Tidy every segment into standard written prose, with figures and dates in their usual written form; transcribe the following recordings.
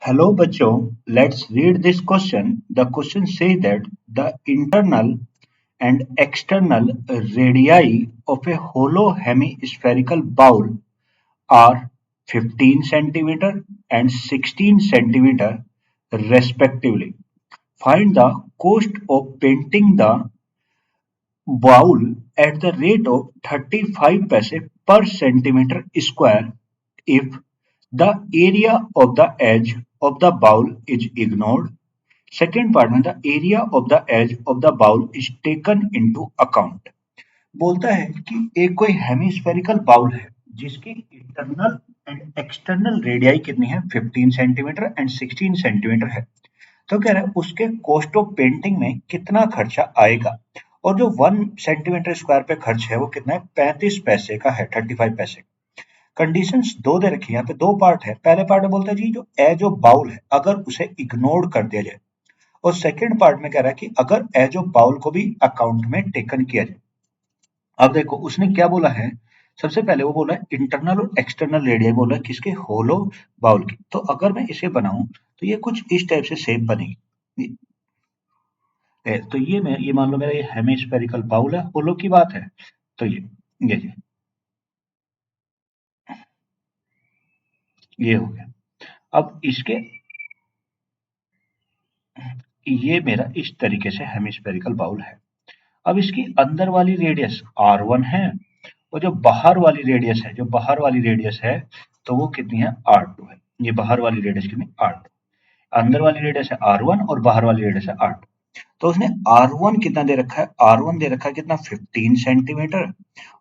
Hello बच्चों, let's read this question. The question says that the internal and external radii of a hollow hemispherical bowl are 15 centimeter and 16 centimeter respectively. Find the cost of painting the bowl at the rate of 35 paise per centimeter square if the area of the edge of the bowl is ignored. Second part में the area of the edge of the bowl is taken into account. बोलता है कि एक कोई hemispherical bowl है जिसकी internal and external radii कितनी है 15 सेंटीमीटर एंड 16 सेंटीमीटर है। तो कह रहा है उसके कॉस्ट ऑफ पेंटिंग में कितना खर्चा आएगा और जो 1 सेंटीमीटर स्क्वायर पे खर्च है वो कितना है 35 पैसे का है 35 पैसे। कंडीशंस दो दे रखी है, यहाँ पे दो पार्ट है। पहले पार्ट में बोलता है जी जो एज ऑफ बाउल है अगर उसे इग्नोर कर दिया जाए, और सेकंड पार्ट में कह रहा है कि अगर एज ऑफ बाउल को भी अकाउंट में टेकन किया जाए। अब देखो उसने क्या बोला है, सबसे पहले वो बोला है इंटरनल और एक्सटर्नल रेडियस बोला है किसके, होलो बाउल की। तो अगर मैं इसे बनाऊं तो ये कुछ इस टाइप से शेप बनेगी। तो ये मान लो मेरा ये हेमिस्फेरिकल बाउल है, होलो की बात है। तो ये हो गया। अब इसके ये मेरा इस तरीके से हेमिस्फेरिकल बाउल है। अब इसकी अंदर वाली रेडियस R1 है और जो बाहर वाली रेडियस है, तो वो कितनी है R2 है। ये बाहर वाली रेडियस कितनी R2, अंदर वाली रेडियस है R1 और बाहर वाली रेडियस है R2। तो उसने R1 कितना दे रखा है, R1 दे रखा है कितना 15 सेंटीमीटर,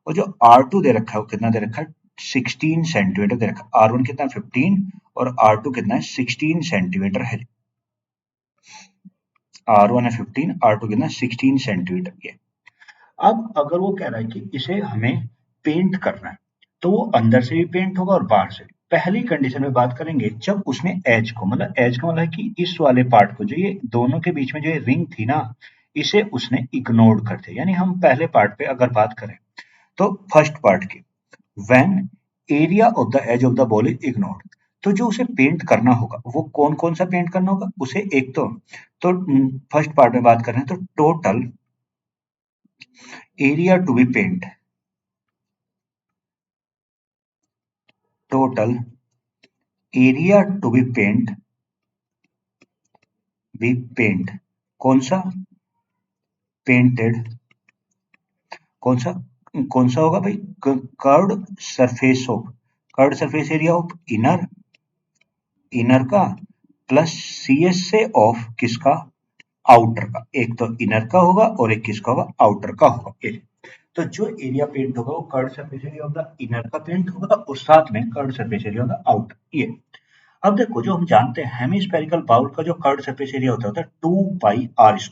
और जो R2 दे रखा है वो कितना दे रखा है 16 सेंटीमीटर दे रखा है। R1 कितना 15 और R2 कितना है 16 सेंटीमीटर है। R1 है 15, R2 कितना 16 सेंटीमीटर की है। अब अगर वो कह रहा है कि इसे हमें पेंट करना है तो वो अंदर से भी पेंट होगा और बाहर से भी। पहली कंडीशन में बात करेंगे जब उसने एज को, मतलब एज का मतलब है कि इस वाले पार्ट को, जो ये दोनों के बीच में जो ये रिंग थी ना, इसे उसने इग्नोर कर दिया। यानी हम पहले पार्ट पे अगर बात करें तो फर्स्ट पार्ट की, when area of the edge of the ball is ignored, तो जो उसे पेंट करना होगा वो कौन कौन सा पेंट करना होगा उसे, एक तो फर्स्ट पार्ट में बात कर रहे हैं तो total area to be paint, total area to be paint कौन सा पेंटेड, कौन सा कौन सा होगा भाई, curved surface area of inner का प्लस सी एस से ऑफ किसका, आउटर का। एक तो इनर का होगा और एक किसका होगा, आउटर का होगा। तो जो एरिया पेंट होगा वो curved surface area of the inner का पेंट होगा और साथ में curved surface area of the outer. ये अब देखो जो हम जानते हैं हेमिस्फेरिकल बाउल का जो कर्ड सरफेस एरिया होता है 2 पाई r²।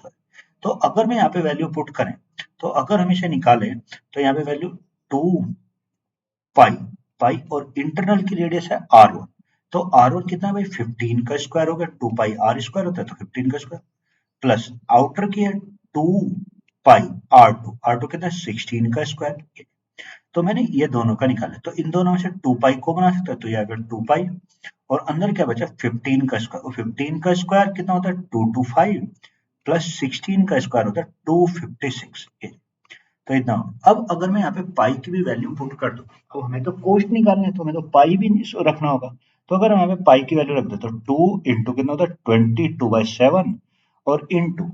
तो अगर मैं यहाँ पे वैल्यू पुट करें, तो अगर हम इसे निकालें तो यहाँ पे वैल्यू 2 पाई, और इंटरनल की रेडियस है R1। तो R1 कितना है भाई 15 का स्क्वायर हो गया, 2 पाई r² होता है तो 15 का स्क्वायर, प्लस आउटर की है 2 पाई r2, कितना है 16 का स्क्वायर। तो मैंने ये दोनों का निकाला, तो इन दोनों में से 2 पाई को बना सकता है तो यहाँ पे 2 पाई, और अंदर क्या बचा 15 का स्क्वायर, और 15 का स्क्वायर कितना होता है 225 प्लस 16 का स्क्वायर होता है 256। तो इतना अब अगर मैं यहाँ पे पाई की भी वैल्यू पुट कर दूं, तो हमें तो कोस्ट निकालना है तो हमें तो पाई भी रखना होगा। तो अगर हम यहाँ पे पाई की वैल्यू रख दे तो 2 इंटू कितना होता है 22/7 और इंटू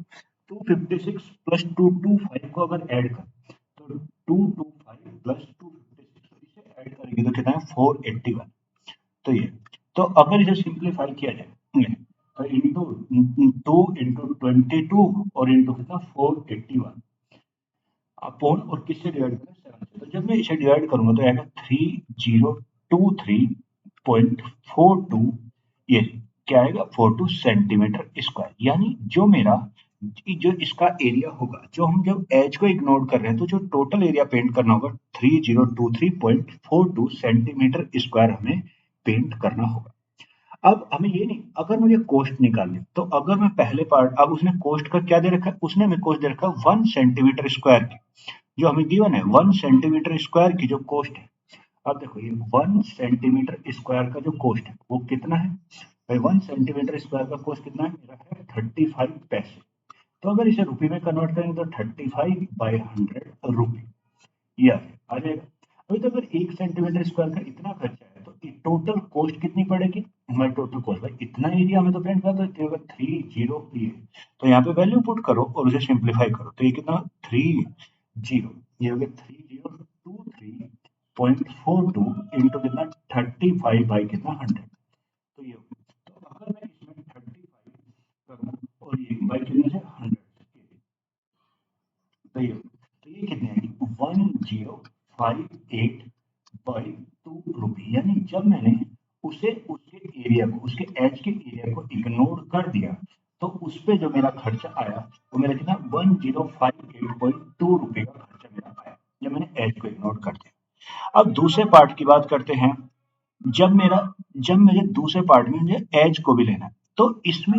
256 प्लस 225 को अगर ऐड कर तो 225 प्लस 256 इसे ऐड करेंगे तो कितना है 481। तो ये, तो अगर इसे सिंप्लीफाई किया जाए तो इंटू 2 इंटू 22 और इंटू कितना 481 अपॉन, और किससे डिवाइड करें 7 से। तो जब मैं इसे डिवाइड करूंगा तो आएगा 3023.42, ये क्या आएगा 42 सेंटीमीटर स्क्वायर। यानी जो मेरा जो इसका एरिया होगा, जो हम जब एज को इग्नोर कर रहे हैं तो जो टोटल एरिया पेंट करना होगा 3023.42 सेंटीमीटर स्क्वायर हमें पेंट करना होगा। अब हमें ये नहीं, अगर मुझे कॉस्ट निकालनी तो अगर मैं पहले पार्ट, अब उसने कॉस्ट का क्या दे रखा है, उसने हमें कॉस्ट दे रखा है 1 सेंटीमीटर स्क्वायर की, जो हमें गिवन है 1 सेंटीमीटर स्क्वायर की जो कॉस्ट है। अब देखो ये 1 सेंटीमीटर स्क्वायर का जो कॉस्ट है वो कितना है भाई 1 सेंटीमीटर स्क्वायर का कॉस्ट कितना है मेरा है 35 पैसे। तो अगर इसे रुपये में कन्वर्ट करेंगे तो 35/100 रुपी ये आ जाएगा। अभी तो अगर 1 सेंटीमीटर स्क्वायर का इतना खर्चा है तो टोटल कॉस्ट कितनी पड़ेगी हमारी टोटल कॉस्ट भाई इतना एरिया में तो फ्रेंड का तो अगर 30 तो यहाँ पे वैल्यू पुट करो और उसे सिंप्लीफाई करो तो ये कितना 30 ये हो गया 3023.42 इंटू कितना 35 बाई कितना 100 तो ये हो गया। तो अगर मैं इसमें 35 करूँ और ये बाई कितने से 100 तो ये कितने आएगी 1058/2 रुपी यानी जब मैंने उसे उसके एरिया को उसके एज के एरिया को इग्नोर कर दिया तो उस पे जो मेरा खर्चा आया वो मेरा कितना 1058.2 रुपए का खर्चा मेरा आया जब मैंने एज को इग्नोर कर दिया। अब दूसरे पार्ट की बात करते हैं। जब मेरा जब मुझे दूसरे पार्ट में मुझे एज को भी लेना है तो इसमें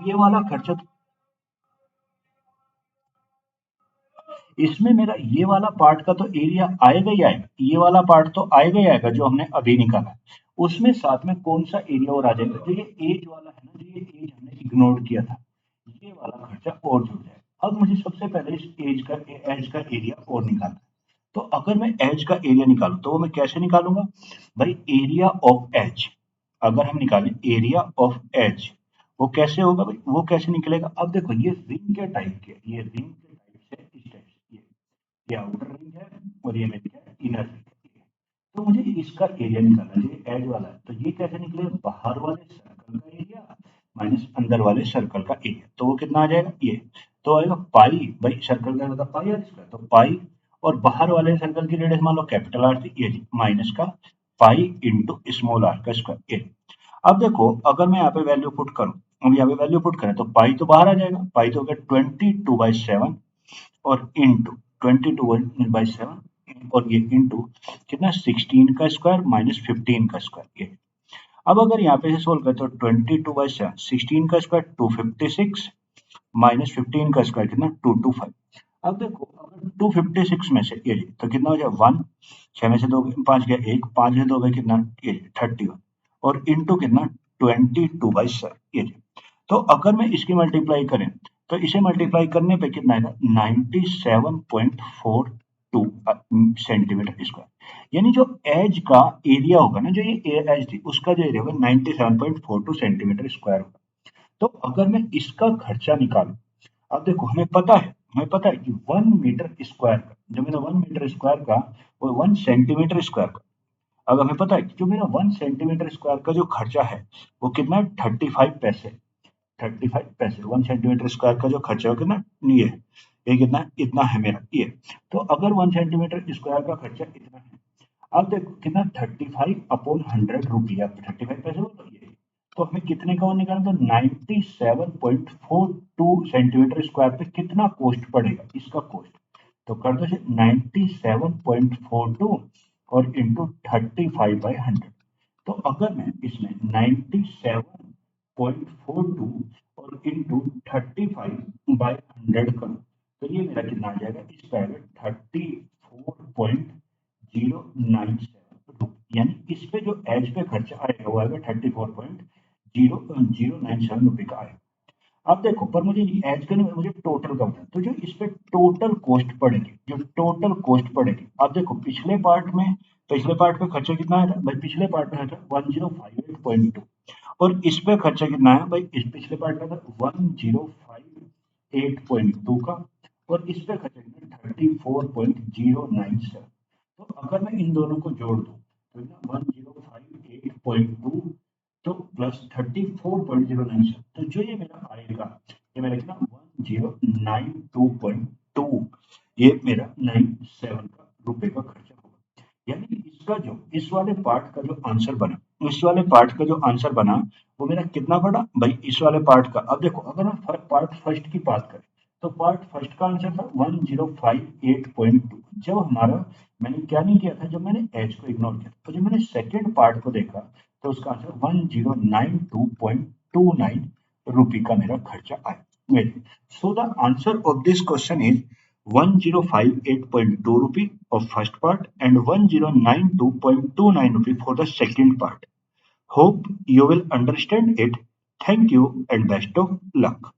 ये वाला खर्चा इसमें मेरा ये वाला पार्ट का तो एरिया आएगा ही आएगा ये वाला पार्ट तो आएगा ही आएगा जो हमने अभी निकाला है उसमें साथ में कौन सा एरिया और आ जाएगा जो ये एज वाला है ना जो ये एज हमने इग्नोर किया था ये वाला खर्चा और जुड़ जाएगा। अब मुझे सबसे पहले इस एज का एरिया और निकालना है तो अगर मैं एज का एरिया निकालूं तो वो मैं कैसे निकालूंगा भाई एरिया ऑफ एज अगर हम निकालें एरिया ऑफ एज वो कैसे होगा भाई वो कैसे निकलेगा। अब देखो ये रिंग के टाइप के ये रिंग के टाइप से इस टाइप से ये आउटर रिंग है और ये मेरी क्या है इनर रिंग है। तो मुझे इसका एरिया निकालना है ये एज वाला है तो ये कैसे निकलेगा बाहर वाले सर्कल का एरिया माइनस अंदर वाले सर्कल का एरिया तो वो कितना आ जाएगा ये तो आएगा पाई भाई सर्कल का मतलब पाई आर स्क्वायर तो पाई और बाहर वाले सर्कल की रेडियस मान लो कैपिटल आर थी ये माइनस का पाई इंटू स्मॉल आर का स्क्वायर ये। अब देखो अगर मैं यहाँ पे वैल्यू पुट करूं अब यहाँ पे वैल्यू पुट करें तो पाई तो बाहर आ जाएगा पाई तो हो गया 22/7 और इंटू 22/7 और ये इंटू कितना 16 का स्क्वायर माइनस 15 का स्क्वायर ये। अब अगर यहाँ पे से सोल्व करें तो 22/7 16 का स्क्वायर 256 माइनस 15 का स्क्वायर कितना 225। अब देखो अगर 256 में से ये तो कितना हो जाए 1 6 में से 2 5 गया 1 5 में 2 गए कितना ये 31 और इंटू कितना 22/7 ये। तो अगर मैं इसकी मल्टीप्लाई करें तो इसे मल्टीप्लाई करने पे कितना आएगा 97.42 सेंटीमीटर स्क्वायर यानी जो एज का एरिया होगा ना जो ये एज थी उसका जो एरिया होगा 97.42 सेंटीमीटर स्क्वायर होगा। तो अगर मैं इसका खर्चा निकालूं अब देखो हमें पता है कि 1 मीटर स्क्वायर का जो मेरा 1 मीटर स्क्वायर का वो 1 सेंटीमीटर स्क्वायर का अब हमें पता है कि जो मेरा 1 सेंटीमीटर स्क्वायर का जो खर्चा है वो कितना है 35 पैसे 35 पैसे 1 सेंटीमीटर स्क्वायर का जो खर्चा है कितना ये कितना इतना है मेरा ये। तो अगर 1 सेंटीमीटर स्क्वायर का खर्चा इतना है अब देखो कितना 35/100 रुपया 35 पैसे बोलो ये तो हमें कितने का वो निकालना तो 97.42 सेंटीमीटर स्क्वायर पे कितना कॉस्ट पड़ेगा इसका कॉस्ट तो कर दो 97.42 और इंटू 35/100। तो अगर मैं इसमें 97.42 और इंटू 35/100 करूँ तो ये मेरा कितना आ जाएगा इसका आएगा 34.097 यानी इस पे जो एज पे खर्चा आएगा वो आएगा 34.097 रुपए का आएगा। अब देखो पर मुझे एज का नहीं मुझे टोटल का बताना तो जो इस पे टोटल कॉस्ट पड़ेगी जो टोटल कॉस्ट पड़ेगी अब देखो पिछले पार्ट पे खर्चा कितना आया था भाई पिछले पार्ट में आया था 1058.2 और इस पे खर्चा कितना है भाई इस पिछले पार्ट में था 1058.2 का और इस पे खर्चा कितना 34.097। तो अगर मैं इन दोनों को जोड़ दूं तो 1058.2 तो प्लस 34.097 तो जो ये मेरा आएगा ये मेरा कितना 1092.2 ये मेरा 97 का रुपए का खर्चा होगा। यानी इसका जो इस वाले पार्ट का जो आंसर बना इस वाले पार्ट का जो आंसर बना वो मेरा कितना पड़ा भाई इस वाले पार्ट का। अब देखो अगर हम पार्ट फर्स्ट की बात करें तो पार्ट फर्स्ट का आंसर था 1058.2 जब हमारा मैंने क्या नहीं किया था जब मैंने एच को इग्नोर किया तो जब मैंने सेकेंड पार्ट को देखा तो उसका आंसर 1092.29 रुपए का मेरा खर्चा आया। So the answer of this question is 1058.2 rupee of first part and 1092.29 rupee for the second part. Hope you will understand it. Thank you and best of luck.